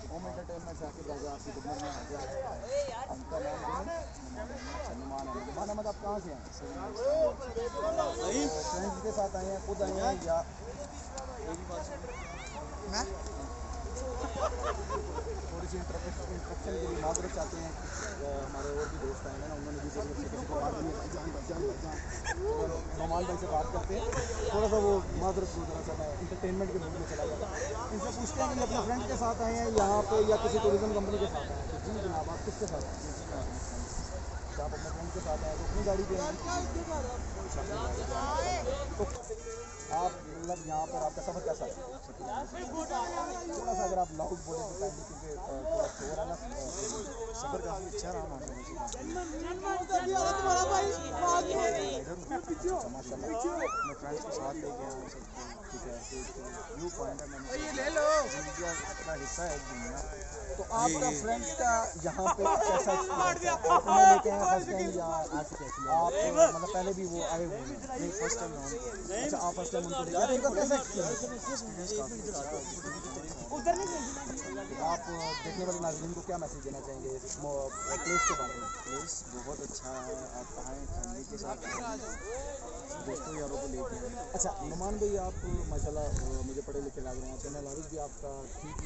Home entertainment से आपकी बाजार आपकी दुकान में आ गया। आपका नाम जो है सलमान अहमद। सलमान अहमद, आप कहाँ से हैं? फ्रेंड्स के साथ आए हैं, खुद आए हैं या मैं थोड़ी सी इंट्रप्शन के लिए माजरत चाहते हैं। हमारे और भी दोस्त आए हैं ना, उन्होंने भी किसी को बात नहीं नौमान भाई से बात करते हैं, थोड़ा सा वो माजरत को थोड़ा सा मैं इंटरटेनमेंट के मूड में चला गया। इनसे पूछते हैं कि अपने फ्रेंड के साथ आए हैं यहाँ पे या किसी टूरिज्म कंपनी के साथ आए हैं। तो जी जनाब, आप किसके साथ आए हैं? आप अपने फ्रेंड के साथ आए हैं तो अपनी गाड़ी पे हैं। तो आप मतलब यहाँ पर आपका सफ़र कैसा है? थोड़ा सा अगर आप लाउड बोले तो टाइम, क्योंकि थोड़ा शोर है ना। सफ़र काफ़ी अच्छा रहा हमारे माशाल्लाह। मैं फ्रेंड्स के साथ लेके आया हूँ सबको, ठीक है। व्यू पॉइंट है, मैंने ले लो इंडिया का हिस्सा है घूमना। तो आपका फ्रेंड्स का यहाँ पे कैसा एक्सपीरियंस है? आप उन्हें लेके आए फर्स्ट टाइम या आप मतलब पहले भी वो आए हुए हैं? नहीं, फर्स्ट टाइम। अच्छा, आप फर्स्ट टाइम उनको लेके आए, उनका कैसा एक्सपीरियंस है? आप देखने वाले नाज़रीन को क्या मैसेज देना चाहेंगे प्लेस के बारे में? प्लेस बहुत अच्छा है, आप आएँ फैमिली के साथ, दोस्तों यारों को लेके आएँ। अच्छा नुमान भाई, आप माशाल्लाह मुझे पढ़े लिखे लग रहे हैं, चैनल भी आपका ठीक